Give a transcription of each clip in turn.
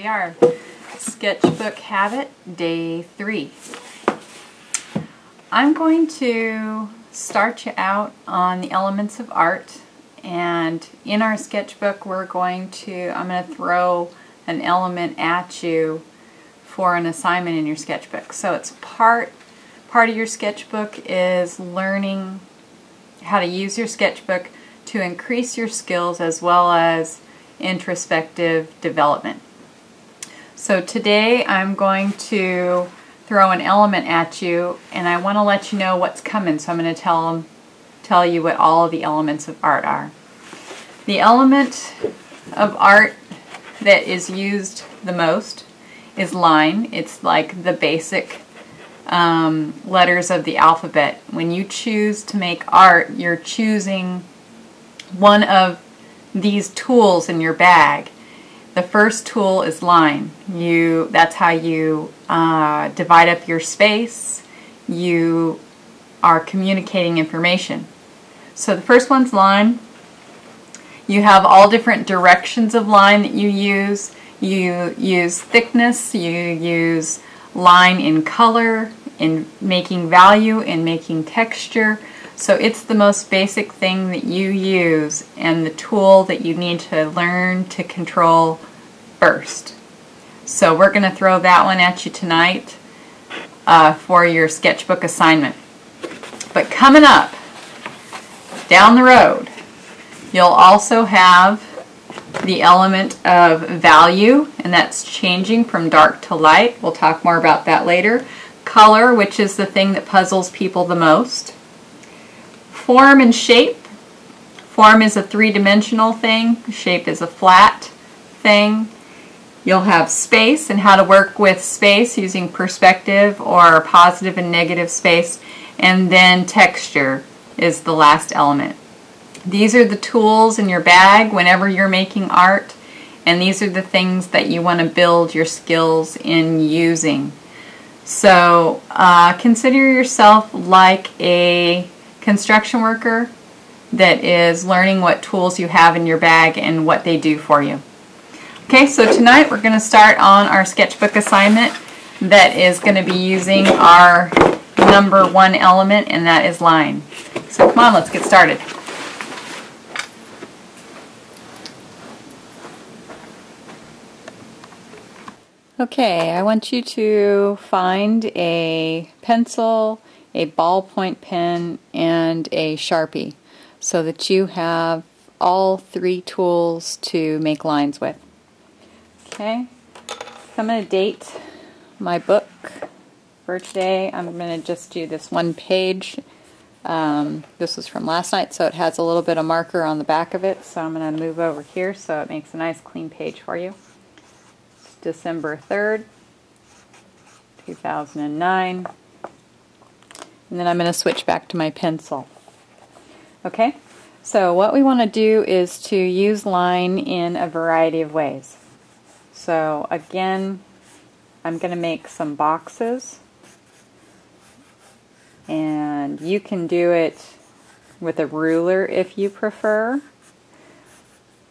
we are. Sketchbook Habit, Day 3. I'm going to start you out on the elements of art, and in our sketchbook I'm going to throw an element at you for an assignment in your sketchbook. So it's part of your sketchbook is learning how to use your sketchbook to increase your skills as well as introspective development. So today I'm going to throw an element at you, and I want to let you know what's coming. So I'm going to tell you what all of the elements of art are. The element of art that is used the most is line. It's like the basic letters of the alphabet. When you choose to make art, you're choosing one of these tools in your bag. The first tool is line. That's how you divide up your space. You are communicating information. So the first one's line. You have all different directions of line that you use. You use thickness, you use line in color, in making value, in making texture. So it's the most basic thing that you use and the tool that you need to learn to control first. So we're going to throw that one at you tonight for your sketchbook assignment. But coming up down the road, you'll also have the element of value, and that's changing from dark to light. We'll talk more about that later. Color, which is the thing that puzzles people the most. Form and shape. Form is a three-dimensional thing. Shape is a flat thing. You'll have space and how to work with space using perspective or positive and negative space. And then texture is the last element. These are the tools in your bag whenever you're making art, and these are the things that you want to build your skills in using. So consider yourself like a construction worker that is learning what tools you have in your bag and what they do for you. Okay, so tonight we're going to start on our sketchbook assignment that is going to be using our number 1 element, and that is line. So come on, let's get started. Okay, I want you to find a pencil, a ballpoint pen, and a Sharpie so that you have all 3 tools to make lines with. Okay, so I'm going to date my book for today. I'm going to just do this one page. This was from last night, so it has a little bit of marker on the back of it, so I'm going to move over here so it makes a nice clean page for you. December 3rd, 2009. And then I'm going to switch back to my pencil. Okay, so what we want to do is to use line in a variety of ways. So again, I'm going to make some boxes. And you can do it with a ruler if you prefer.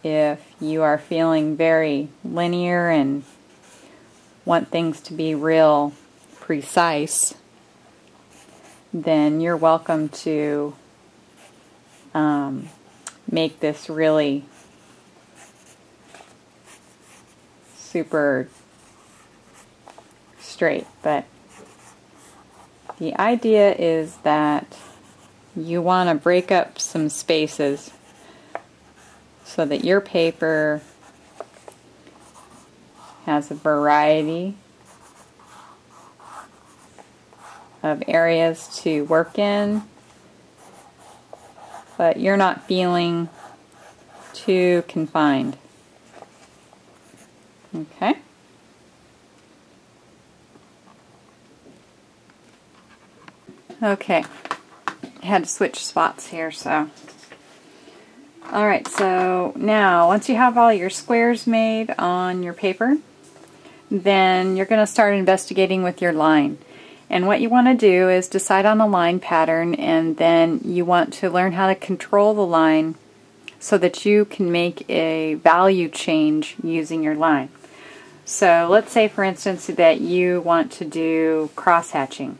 If you are feeling very linear and want things to be real precise, then you're welcome to make this really super straight. But the idea is that you want to break up some spaces so that your paper has a variety of areas to work in, but you're not feeling too confined. Okay? Okay. I had to switch spots here, so. Alright, so now once you have all your squares made on your paper, then you're going to start investigating with your line. And what you want to do is decide on a line pattern, and then you want to learn how to control the line so that you can make a value change using your line. So let's say, for instance, that you want to do cross-hatching.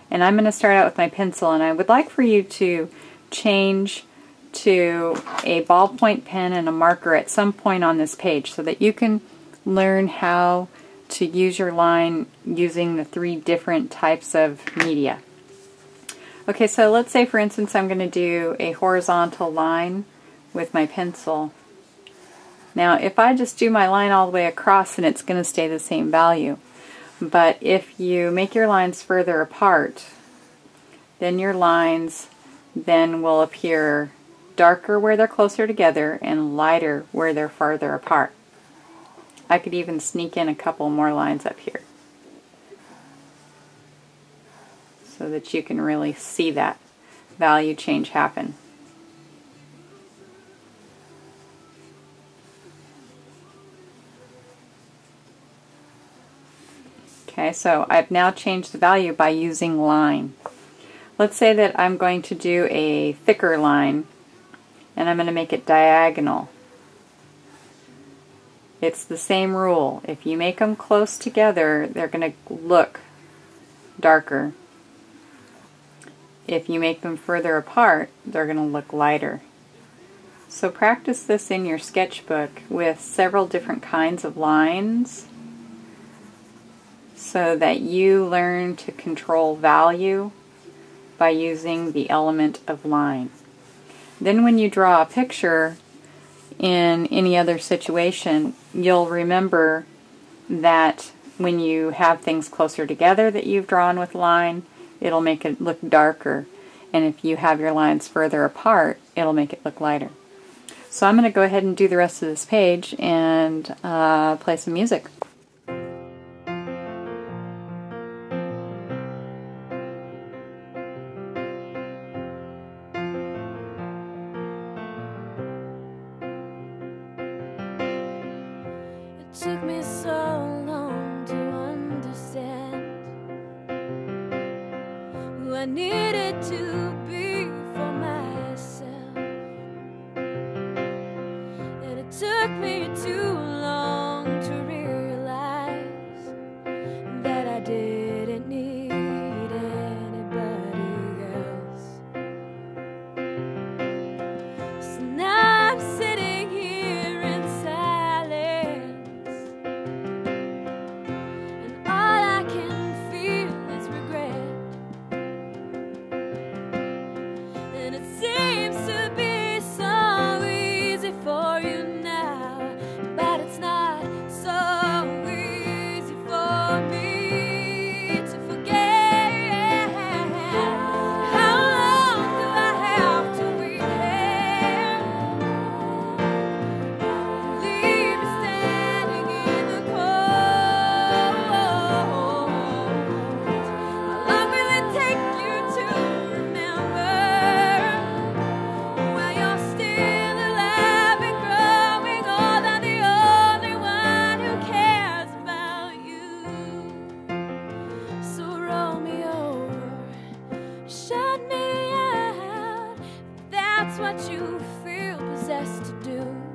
And I'm going to start out with my pencil, and I would like for you to change to a ballpoint pen and a marker at some point on this page so that you can learn how to use your line using the 3 different types of media. Okay, so let's say, for instance, I'm going to do a horizontal line with my pencil. Now, if I just do my line all the way across, then it's going to stay the same value. But if you make your lines further apart, then your lines then will appear darker where they're closer together and lighter where they're farther apart. I could even sneak in a couple more lines up here so that you can really see that value change happen. Okay, so I've now changed the value by using line. Let's say that I'm going to do a thicker line and I'm going to make it diagonal. It's the same rule. If you make them close together, they're going to look darker. If you make them further apart, they're going to look lighter. So practice this in your sketchbook with several different kinds of lines so that you learn to control value by using the element of line. Then when you draw a picture in any other situation, you'll remember that when you have things closer together that you've drawn with line, it'll make it look darker. And if you have your lines further apart, it'll make it look lighter. So I'm going to go ahead and do the rest of this page and play some music. It took me so long to understand who I needed to be for myself, and it took me too long to realize that I didn't need anybody else. So now I'm sitting here in silence, and all I can feel is regret. And it seems to be so easy for you now, but it's not so easy for me to forget. How long do I have to wait here? Leave me standing in the cold. How long will it take you to remember while you're still alive and growing old? I'm the only one who cares about you. So roll me over, shut me out. That's what you feel possessed to do.